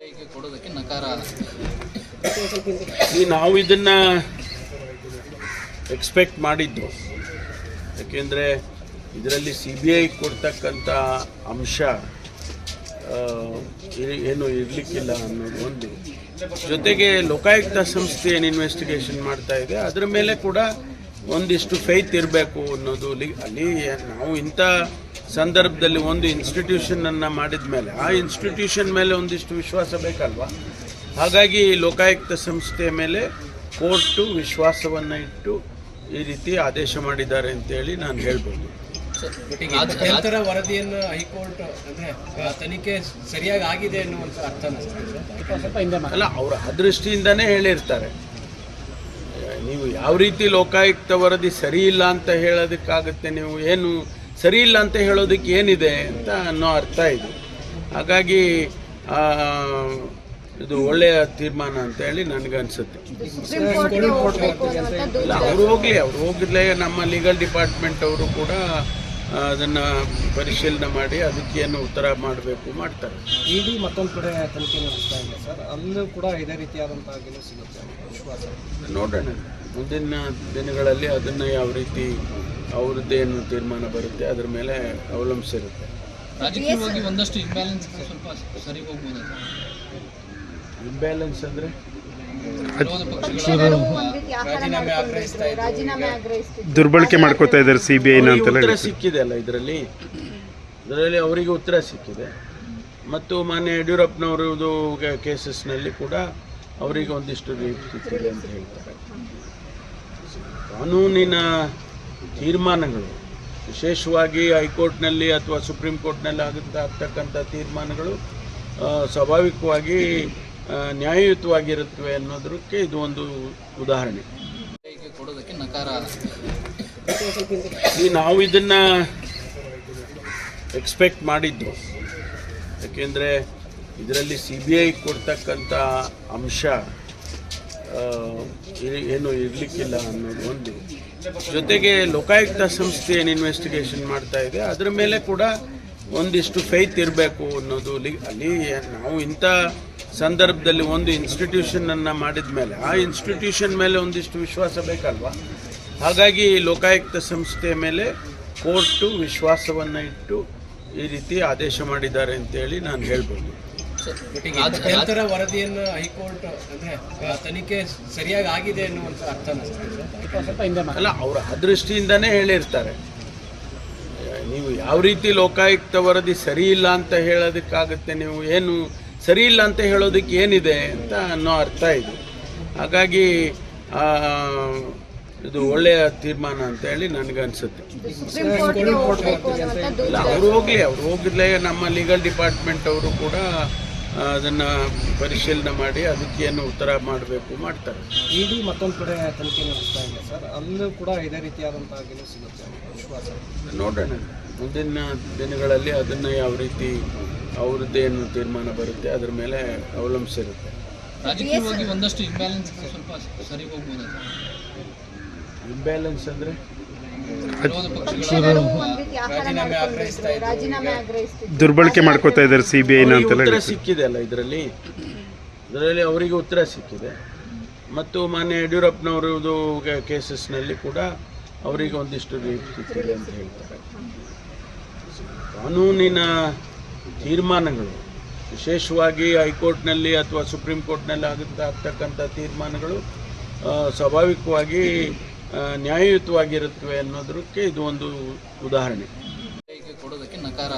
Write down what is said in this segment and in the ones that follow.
ಕೊಡೋದಕ್ಕೆ ನಕಾರ ನಾವು ಇದನ್ನು ಎಕ್ಸ್ಪೆಕ್ಟ್ ಮಾಡಿದ್ದು. ಯಾಕೆಂದರೆ ಇದರಲ್ಲಿ CBI ಕೊಡ್ತಕ್ಕಂಥ ಅಂಶ ಏನು ಇರಲಿಕ್ಕಿಲ್ಲ ಅನ್ನೋದು ಒಂದು. ಜೊತೆಗೆ ಲೋಕಾಯುಕ್ತ ಸಂಸ್ಥೆ ಏನು ಇನ್ವೆಸ್ಟಿಗೇಷನ್ ಮಾಡ್ತಾ ಇದೆ ಅದರ ಮೇಲೆ ಕೂಡ ಒಂದಿಷ್ಟು ಫೇತ್ ಇರಬೇಕು ಅನ್ನೋದು. ಅಲ್ಲಿ ನಾವು ಇಂಥ ಸಂದರ್ಭದಲ್ಲಿ ಒಂದು ಇನ್ಸ್ಟಿಟ್ಯೂಷನನ್ನು ಮಾಡಿದ ಮೇಲೆ ಆ ಇನ್ಸ್ಟಿಟ್ಯೂಷನ್ ಮೇಲೆ ಒಂದಿಷ್ಟು ವಿಶ್ವಾಸ ಬೇಕಲ್ವಾ. ಹಾಗಾಗಿ ಲೋಕಾಯುಕ್ತ ಸಂಸ್ಥೆಯ ಮೇಲೆ ಕೋರ್ಟು ವಿಶ್ವಾಸವನ್ನು ಇಟ್ಟು ಈ ರೀತಿ ಆದೇಶ ಮಾಡಿದ್ದಾರೆ ಅಂತೇಳಿ ನಾನು ಹೇಳ್ಬೋದು. ನಂತರ ವರದಿಯನ್ನು ಹೈಕೋರ್ಟ್ ಅಂದರೆ ತನಿಖೆ ಸರಿಯಾಗಿ ಆಗಿದೆ ಅನ್ನುವಂಥ ಅರ್ಥ ಅಲ್ಲ, ಅವರ ದೃಷ್ಟಿಯಿಂದನೇ ಹೇಳಿರ್ತಾರೆ. ನೀವು ಯಾವ ರೀತಿ ಲೋಕಾಯುಕ್ತ ವರದಿ ಸರಿ ಇಲ್ಲ ಅಂತ ಹೇಳೋದಕ್ಕಾಗುತ್ತೆ? ನೀವು ಏನು ಸರಿ ಇಲ್ಲ ಅಂತ ಹೇಳೋದಕ್ಕೆ ಏನಿದೆ ಅಂತ ಅನ್ನೋ ಅರ್ಥ ಇದೆ. ಹಾಗಾಗಿ ಇದು ಒಳ್ಳೆಯ ತೀರ್ಮಾನ ಅಂತ ಹೇಳಿ ನನಗನ್ಸುತ್ತೆ. ಇಲ್ಲ, ಅವ್ರು ಹೋಗಿರ್ಲೇ ನಮ್ಮ ಲೀಗಲ್ ಡಿಪಾರ್ಟ್ಮೆಂಟ್ ಅವರು ಕೂಡ ಅದನ್ನು ಪರಿಶೀಲನೆ ಮಾಡಿ ಅದಕ್ಕೇನು ಉತ್ತರ ಮಾಡಬೇಕು ಮಾಡ್ತಾರೆ. ಇಡಿ ಮತ್ತೊಂದು ಕಡೆ ತನಿಖೆ ನಡೆಸ್ತಾ ಇದೆ ಸರ್, ಅಲ್ಲೂ ಕೂಡ ಇದೇ ರೀತಿಯಾದಂಥ ಸಿಗುತ್ತೆ ವಿಶ್ವಾಸ. ನೋಡೋಣ ಮುಂದಿನ ದಿನಗಳಲ್ಲಿ ಅದನ್ನು ಯಾವ ರೀತಿ ಅವ್ರದ್ದೇನು ತೀರ್ಮಾನ ಬರುತ್ತೆ ಅದರ ಮೇಲೆ ಅವಲಂಬಿಸಿರುತ್ತೆ. ರಾಜಕೀಯವಾಗಿ ಒಂದಷ್ಟು ಇಂಬ್ಯಾಲೆನ್ಸ್ ಸ್ವಲ್ಪ ಸರಿ ಹೋಗ್ಬೋದು. ಇಂಬ್ಯಾಲೆನ್ಸ್ ಅಂದರೆ ದುರ್ಬಳಕೆ ಮಾಡ್ಕೋತಾ ಇದ್ದಾರೆ CBI ಉತ್ತರ ಸಿಕ್ಕಿದೆ ಅಲ್ಲ ಇದರಲ್ಲಿ ಅವರಿಗೆ ಉತ್ತರ ಸಿಕ್ಕಿದೆ. ಮತ್ತು ಮಾನ್ಯ ಯಡಿಯೂರಪ್ಪನವರದು ಕೇಸಸ್ನಲ್ಲಿ ಕೂಡ ಅವರಿಗೆ ಒಂದಿಷ್ಟು ರೇಟ್ ಸಿಕ್ಕಿದೆ ಅಂತ ಹೇಳ್ತಾರೆ. ಕಾನೂನಿನ ತೀರ್ಮಾನಗಳು ವಿಶೇಷವಾಗಿ ಹೈಕೋರ್ಟ್ನಲ್ಲಿ ಅಥವಾ ಸುಪ್ರೀಂ ಕೋರ್ಟ್ನಲ್ಲಿ ಆಗ್ತಕ್ಕಂಥ ತೀರ್ಮಾನಗಳು ಸ್ವಾಭಾವಿಕವಾಗಿ ನ್ಯಾಯಯುತವಾಗಿರುತ್ತವೆ ಅನ್ನೋದಕ್ಕೆ ಇದು ಒಂದು ಉದಾಹರಣೆ. ಕೊಡೋದಕ್ಕೆ ನಕಾರ ನಾವು ಇದನ್ನು ಎಕ್ಸ್ಪೆಕ್ಟ್ ಮಾಡಿದ್ದು. ಯಾಕೆಂದರೆ ಇದರಲ್ಲಿ CBI ಕೊಡ್ತಕ್ಕಂಥ ಅಂಶ ಏನು ಇರಲಿಕ್ಕಿಲ್ಲ ಅನ್ನೋದು ಒಂದು. ಜೊತೆಗೆ ಲೋಕಾಯುಕ್ತ ಸಂಸ್ಥೆ ಏನು ಇನ್ವೆಸ್ಟಿಗೇಷನ್ ಮಾಡ್ತಾ ಇದೆ ಅದರ ಮೇಲೆ ಕೂಡ ಒಂದಿಷ್ಟು ಫೇತ್ ಇರಬೇಕು ಅನ್ನೋದು. ಅಲ್ಲಿ ನಾವು ಇಂಥ ಸಂದರ್ಭದಲ್ಲಿ ಒಂದು ಇನ್ಸ್ಟಿಟ್ಯೂಷನನ್ನು ಮಾಡಿದ ಮೇಲೆ ಆ ಇನ್ಸ್ಟಿಟ್ಯೂಷನ್ ಮೇಲೆ ಒಂದಿಷ್ಟು ವಿಶ್ವಾಸ ಬೇಕಲ್ವಾ. ಹಾಗಾಗಿ ಲೋಕಾಯುಕ್ತ ಸಂಸ್ಥೆಯ ಮೇಲೆ ಕೋರ್ಟು ವಿಶ್ವಾಸವನ್ನು ಇಟ್ಟು ಈ ರೀತಿ ಆದೇಶ ಮಾಡಿದ್ದಾರೆ ಅಂತೇಳಿ ನಾನು ಹೇಳ್ಬೋದು. ನಂತರ ವರದಿಯನ್ನು ಹೈಕೋರ್ಟ್ ಅಂದರೆ ತನಿಖೆ ಸರಿಯಾಗಿ ಆಗಿದೆ ಅನ್ನುವಂಥ ಅರ್ಥ ಅಲ್ಲ, ಅವರ ದೃಷ್ಟಿಯಿಂದನೇ ಹೇಳಿರ್ತಾರೆ. ನೀವು ಯಾವ ರೀತಿ ಲೋಕಾಯುಕ್ತ ವರದಿ ಸರಿ ಇಲ್ಲ ಅಂತ ಹೇಳೋದಕ್ಕಾಗುತ್ತೆ? ನೀವು ಏನು ಸರಿ ಇಲ್ಲ ಅಂತ ಹೇಳೋದಕ್ಕೆ ಏನಿದೆ ಅಂತ ಅನ್ನೋ ಅರ್ಥ ಇದೆ. ಹಾಗಾಗಿ ಇದು ಒಳ್ಳೆಯ ತೀರ್ಮಾನ ಅಂತ ಹೇಳಿ ನನಗನ್ಸುತ್ತೆ. ಇಲ್ಲ, ಅವ್ರು ಹೋಗಿರ್ಲೇ ನಮ್ಮ ಲೀಗಲ್ ಡಿಪಾರ್ಟ್ಮೆಂಟ್ ಅವರು ಕೂಡ ಅದನ್ನು ಪರಿಶೀಲನೆ ಮಾಡಿ ಅದಕ್ಕೇನು ಉತ್ತರ ಮಾಡಬೇಕು ಮಾಡ್ತಾರೆ. ಇಡಿ ಮತ್ತೊಂದು ಕಡೆ ತನಿಖೆ ನಡೆಸ್ತಾ ಇದೆ ಸರ್, ಅಲ್ಲೂ ಕೂಡ ಇದೇ ರೀತಿಯಾದಂಥ ಸಿಗುತ್ತೆ ವಿಶ್ವಾಸ. ನೋಡೋಣ ಮುಂದಿನ ದಿನಗಳಲ್ಲಿ ಅದನ್ನು ಯಾವ ರೀತಿ ಅವ್ರದ್ದೇನು ತೀರ್ಮಾನ ಬರುತ್ತೆ ಅದರ ಮೇಲೆ ಅವಲಂಬಿಸಿರುತ್ತೆ. ರಾಜಕೀಯವಾಗಿ ಒಂದಷ್ಟು ಇಂಬ್ಯಾಲೆನ್ಸ್ ಸ್ವಲ್ಪ ಸರಿ ಹೋಗ್ಬೋದು. ಇಂಬ್ಯಾಲೆನ್ಸ್ ಅಂದರೆ ದುರ್ಬಳಕೆ ಮಾಡ್ಕೋತಾ ಇದ್ದಾರೆ CBI ಉತ್ತರ ಸಿಕ್ಕಿದೆ ಅಲ್ಲ ಇದರಲ್ಲಿ ಅವರಿಗೆ ಉತ್ತರ ಸಿಕ್ಕಿದೆ. ಮತ್ತು ಮಾನ್ಯ ಯಡಿಯೂರಪ್ಪನವರದು ಕೇಸಸ್ನಲ್ಲಿ ಕೂಡ ಅವರಿಗೆ ಒಂದಿಷ್ಟು ರೇಟ್ ಸಿಕ್ಕಿದೆ ಅಂತ ಹೇಳ್ತಾರೆ. ಕಾನೂನಿನ ತೀರ್ಮಾನಗಳು ವಿಶೇಷವಾಗಿ ಹೈಕೋರ್ಟ್ನಲ್ಲಿ ಅಥವಾ ಸುಪ್ರೀಂ ಕೋರ್ಟ್ನಲ್ಲಿ ಆಗ್ತಕ್ಕಂಥ ತೀರ್ಮಾನಗಳು ಸ್ವಾಭಾವಿಕವಾಗಿ ನ್ಯಾಯಯುತವಾಗಿರುತ್ತವೆ ಅನ್ನೋದಕ್ಕೆ ಇದು ಒಂದು ಉದಾಹರಣೆ. ಕೊಡೋದಕ್ಕೆ ನಕಾರ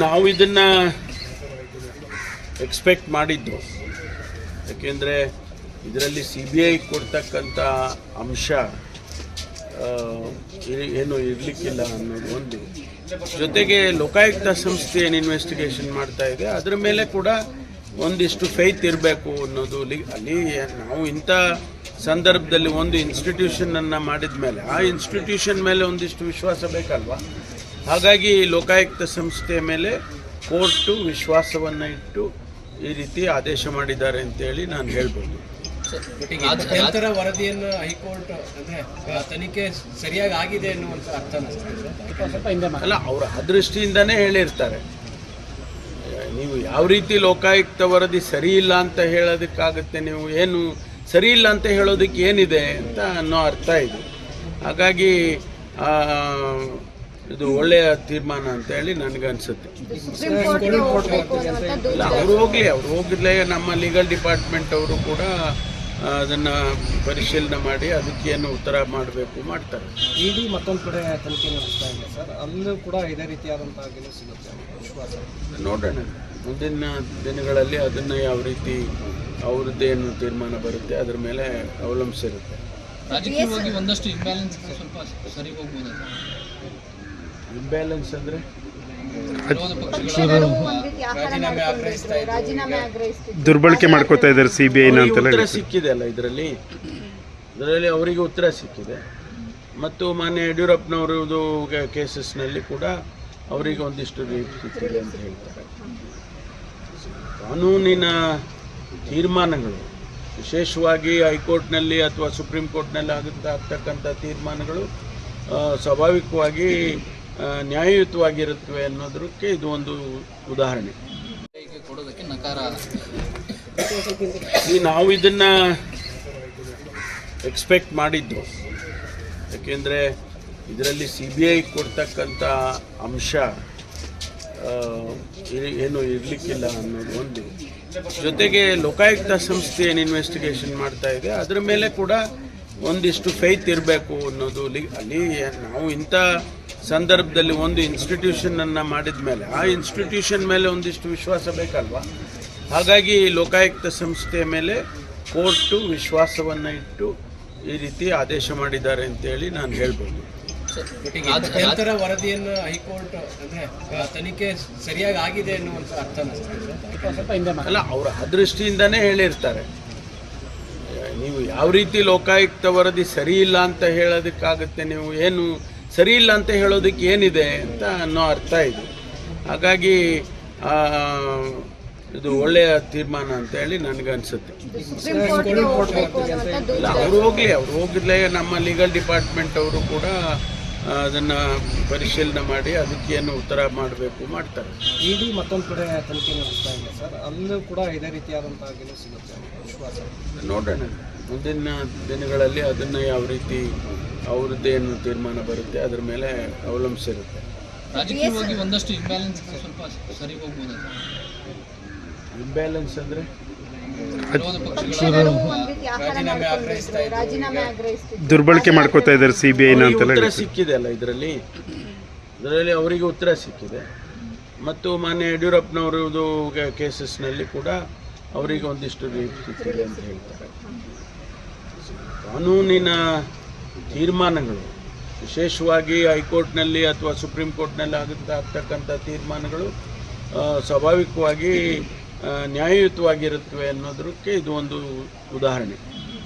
ನಾವು ಇದನ್ನು ಎಕ್ಸ್ಪೆಕ್ಟ್ ಮಾಡಿದ್ದು. ಯಾಕೆಂದರೆ ಇದರಲ್ಲಿ CBI ಕೊಡ್ತಕ್ಕಂಥ ಅಂಶ ಏನು ಇರಲಿಕ್ಕಿಲ್ಲ ಅನ್ನೋದು ಒಂದು. ಜೊತೆಗೆ ಲೋಕಾಯುಕ್ತ ಸಂಸ್ಥೆ ಏನು ಇನ್ವೆಸ್ಟಿಗೇಷನ್ ಮಾಡ್ತಾ ಇದೆ ಅದರ ಮೇಲೆ ಕೂಡ ಒಂದಿಷ್ಟು ಫೇತ್ ಇರಬೇಕು ಅನ್ನೋದು. ಅಲ್ಲಿ ನಾವು ಇಂಥ ಸಂದರ್ಭದಲ್ಲಿ ಒಂದು ಇನ್ಸ್ಟಿಟ್ಯೂಷನನ್ನು ಮಾಡಿದ ಮೇಲೆ ಆ ಇನ್ಸ್ಟಿಟ್ಯೂಷನ್ ಮೇಲೆ ಒಂದಿಷ್ಟು ವಿಶ್ವಾಸ ಬೇಕಲ್ವಾ. ಹಾಗಾಗಿ ಲೋಕಾಯುಕ್ತ ಸಂಸ್ಥೆಯ ಮೇಲೆ ಕೋರ್ಟು ವಿಶ್ವಾಸವನ್ನು ಇಟ್ಟು ಈ ರೀತಿ ಆದೇಶ ಮಾಡಿದ್ದಾರೆ ಅಂತೇಳಿ ನಾನು ಹೇಳ್ಬೋದು. ನಂತರ ವರದಿಯನ್ನು ಹೈಕೋರ್ಟ್ ಅಂದರೆ ತನಿಖೆ ಸರಿಯಾಗಿ ಆಗಿದೆ ಅನ್ನುವಂಥ ಅರ್ಥ ಅಲ್ಲ, ಅವರ ದೃಷ್ಟಿಯಿಂದನೇ ಹೇಳಿರ್ತಾರೆ. ನೀವು ಯಾವ ರೀತಿ ಲೋಕಾಯುಕ್ತ ವರದಿ ಸರಿ ಇಲ್ಲ ಅಂತ ಹೇಳೋದಕ್ಕಾಗುತ್ತೆ? ನೀವು ಏನು ಸರಿ ಇಲ್ಲ ಅಂತ ಹೇಳೋದಕ್ಕೆ ಏನಿದೆ ಅಂತ ಅನ್ನೋ ಅರ್ಥ ಇದೆ. ಹಾಗಾಗಿ ಇದು ಒಳ್ಳೆಯ ತೀರ್ಮಾನ ಅಂತ ಹೇಳಿ ನನಗನ್ಸುತ್ತೆ. ಇಲ್ಲ, ಅವ್ರು ಹೋಗಿರ್ಲೇ ನಮ್ಮ ಲೀಗಲ್ ಡಿಪಾರ್ಟ್ಮೆಂಟ್ ಅವರು ಕೂಡ ಅದನ್ನು ಪರಿಶೀಲನೆ ಮಾಡಿ ಅದಕ್ಕೇನು ಉತ್ತರ ಮಾಡಬೇಕು ಮಾಡ್ತಾರೆ. ಇಡಿ ಮತ್ತೊಂದು ಕಡೆ ತನಿಖೆ ನಡೆಸ್ತಾ ಇದೆ ಸರ್, ಅಲ್ಲೂ ಕೂಡ ಇದೇ ರೀತಿಯಾದಂತಹ ಗೆಲುವು ಸಿಗುತ್ತೆ ವಿಶ್ವಾಸ. ನೋಡೋಣ ಮುಂದಿನ ದಿನಗಳಲ್ಲಿ ಅದನ್ನು ಯಾವ ರೀತಿ ಅವ್ರದ್ದೇನು ತೀರ್ಮಾನ ಬರುತ್ತೆ ಅದ್ರ ಮೇಲೆ ಅವಲಂಬಿಸಿರುತ್ತೆ. ರಾಜಕೀಯವಾಗಿ ಒಂದಷ್ಟು ಇಂಬ್ಯಾಲೆನ್ಸ್ ಸ್ವಲ್ಪ ಸರಿ ಹೋಗ್ಬೋದು. ಇಂಬ್ಯಾಲೆನ್ಸ್ ಅಂದರೆ ವಿರೋಧ ಪಕ್ಷಗಳು ದುರ್ಬಳಕೆ ಮಾಡ್ಕೋತಾ ಇದ್ದಾರೆ ಸಿಬಿಐನ ಅಂತೆಲ್ಲ ಉತ್ತರ ಸಿಕ್ಕಿದೆ ಅಲ್ಲ ಇದರಲ್ಲಿ ಅವರಿಗೆ ಉತ್ತರ ಸಿಕ್ಕಿದೆ. ಮತ್ತು ಮಾನ್ಯ ಯಡಿಯೂರಪ್ಪನವರದು ಕೇಸಸ್ನಲ್ಲಿ ಕೂಡ ಅವರಿಗೆ ಒಂದಿಷ್ಟು ರೀತಿ ಸಿಕ್ಕಿದೆ ಅಂತ ಹೇಳ್ತಾರೆ. ಕಾನೂನಿನ ತೀರ್ಮಾನಗಳು ವಿಶೇಷವಾಗಿ ಹೈಕೋರ್ಟ್ನಲ್ಲಿ ಅಥವಾ ಸುಪ್ರೀಂ ಕೋರ್ಟ್ನಲ್ಲಿ ಆಗ್ತಕ್ಕಂಥ ತೀರ್ಮಾನಗಳು ಸ್ವಾಭಾವಿಕವಾಗಿ ನ್ಯಾಯಯುತವಾಗಿರುತ್ತವೆ ಅನ್ನೋದಕ್ಕೆ ಇದು ಒಂದು ಉದಾಹರಣೆ. ಕೊಡೋದಕ್ಕೆ ನಕಾರ ನಾವು ಇದನ್ನು ಎಕ್ಸ್ಪೆಕ್ಟ್ ಮಾಡಿದ್ದು, ಯಾಕೆಂದರೆ ಇದರಲ್ಲಿ CBI ಕೊಡ್ತಕ್ಕಂಥ ಅಂಶ ಏನು ಇರಲಿಕ್ಕಿಲ್ಲ ಅನ್ನೋದು ಒಂದು. ಜೊತೆಗೆ ಲೋಕಾಯುಕ್ತ ಸಂಸ್ಥೆ ಏನು ಇನ್ವೆಸ್ಟಿಗೇಷನ್ ಮಾಡ್ತಾ ಇದೆ ಅದರ ಮೇಲೆ ಕೂಡ ಒಂದಿಷ್ಟು ಫೇತ್ ಇರಬೇಕು ಅನ್ನೋದು. ಅಲ್ಲಿ ನಾವು ಇಂಥ ಸಂದರ್ಭದಲ್ಲಿ ಒಂದು ಇನ್ಸ್ಟಿಟ್ಯೂಷನನ್ನು ಮಾಡಿದ ಮೇಲೆ ಆ ಇನ್ಸ್ಟಿಟ್ಯೂಷನ್ ಮೇಲೆ ಒಂದಿಷ್ಟು ವಿಶ್ವಾಸ ಬೇಕಲ್ವಾ? ಹಾಗಾಗಿ ಲೋಕಾಯುಕ್ತ ಸಂಸ್ಥೆಯ ಮೇಲೆ ಕೋರ್ಟು ವಿಶ್ವಾಸವನ್ನು ಇಟ್ಟು ಈ ರೀತಿ ಆದೇಶ ಮಾಡಿದ್ದಾರೆ ಅಂತೇಳಿ ನಾನು ಹೇಳ್ಬೋದು. ಕೇಂದ್ರ ವರದಿಯನ್ನು ಹೈಕೋರ್ಟ್ ಅಂದ್ರೆ ತನಿಖೆ ಸರಿಯಾಗಿ ಆಗಿದೆ ಅನ್ನುವಂಥ ಅರ್ಥ ಅಲ್ಲ, ಅವರು ಆ ದೃಷ್ಟಿಯಿಂದನೇ ಹೇಳಿರ್ತಾರೆ. ನೀವು ಯಾವ ರೀತಿ ಲೋಕಾಯುಕ್ತ ವರದಿ ಸರಿ ಇಲ್ಲ ಅಂತ ಹೇಳೋದಕ್ಕಾಗುತ್ತೆ? ನೀವು ಏನು ಸರಿ ಇಲ್ಲ ಅಂತ ಹೇಳೋದಕ್ಕೆ ಏನಿದೆ ಅಂತ ಅನ್ನೋ ಅರ್ಥ ಇದೆ. ಹಾಗಾಗಿ ಇದು ಒಳ್ಳೆಯ ತೀರ್ಮಾನ ಅಂತ ಹೇಳಿ ನನಗನ್ಸುತ್ತೆ. ಇಲ್ಲ, ಅವ್ರು ಹೋಗಿರ್ಲೇ ನಮ್ಮ ಲೀಗಲ್ ಡಿಪಾರ್ಟ್ಮೆಂಟ್ ಅವರು ಕೂಡ ಅದನ್ನು ಪರಿಶೀಲನೆ ಮಾಡಿ ಅದಕ್ಕೇನು ಉತ್ತರ ಮಾಡಬೇಕು ಮಾಡ್ತಾರೆ. ಇಡಿ ಮತ್ತೊಂದು ಕಡೆ ತನಿಖೆ ನಡೆಸ್ತಾ ಇದೆ ಸರ್, ಅಲ್ಲೂ ಕೂಡ ಇದೇ ರೀತಿಯಾದಂತಹ ಗೆಲುವು ಸಿಗುತ್ತೆ ವಿಶ್ವಾಸ. ನೋಡೋಣ ಮುಂದಿನ ದಿನಗಳಲ್ಲಿ ಅದನ್ನು ಯಾವ ರೀತಿ ಅವ್ರದ್ದೇನು ತೀರ್ಮಾನ ಬರುತ್ತೆ ಅದ್ರ ಮೇಲೆ ಅವಲಂಬಿಸಿರುತ್ತೆ. ರಾಜಕೀಯವಾಗಿ ಒಂದಷ್ಟು ಇಂಬ್ಯಾಲೆನ್ಸ್ ಸ್ವಲ್ಪ ಸರಿ ಹೋಗ್ಬೋದು. ಇಂಬ್ಯಾಲೆನ್ಸ್ ಅಂದರೆ ವಿರೋಧ ಪಕ್ಷಗಳು ದುರ್ಬಳಕೆ ಮಾಡ್ಕೋತಾ ಇದ್ದಾರೆ ಸಿಬಿಐನ ಅಂತೆಲ್ಲ ಉತ್ತರ ಸಿಕ್ಕಿದೆ ಅಲ್ಲ ಇದರಲ್ಲಿ ಅವರಿಗೆ ಉತ್ತರ ಸಿಕ್ಕಿದೆ. ಮತ್ತು ಮಾನ್ಯ ಯಡಿಯೂರಪ್ಪನವರದು ಕೇಸಸ್ನಲ್ಲಿ ಕೂಡ ಅವರಿಗೆ ಒಂದಿಷ್ಟು ರೀತಿ ಸಿಕ್ಕಿದೆ ಅಂತ ಹೇಳ್ತಾರೆ. ಕಾನೂನಿನ ತೀರ್ಮಾನಗಳು ವಿಶೇಷವಾಗಿ ಹೈಕೋರ್ಟ್ನಲ್ಲಿ ಅಥವಾ ಸುಪ್ರೀಂ ಕೋರ್ಟ್ನಲ್ಲಿ ಆಗ್ತಕ್ಕಂಥ ತೀರ್ಮಾನಗಳು ಸ್ವಾಭಾವಿಕವಾಗಿ ನ್ಯಾಯಯುತವಾಗಿರುತ್ತವೆ ಅನ್ನೋದಕ್ಕೆ ಇದು ಒಂದು ಉದಾಹರಣೆ.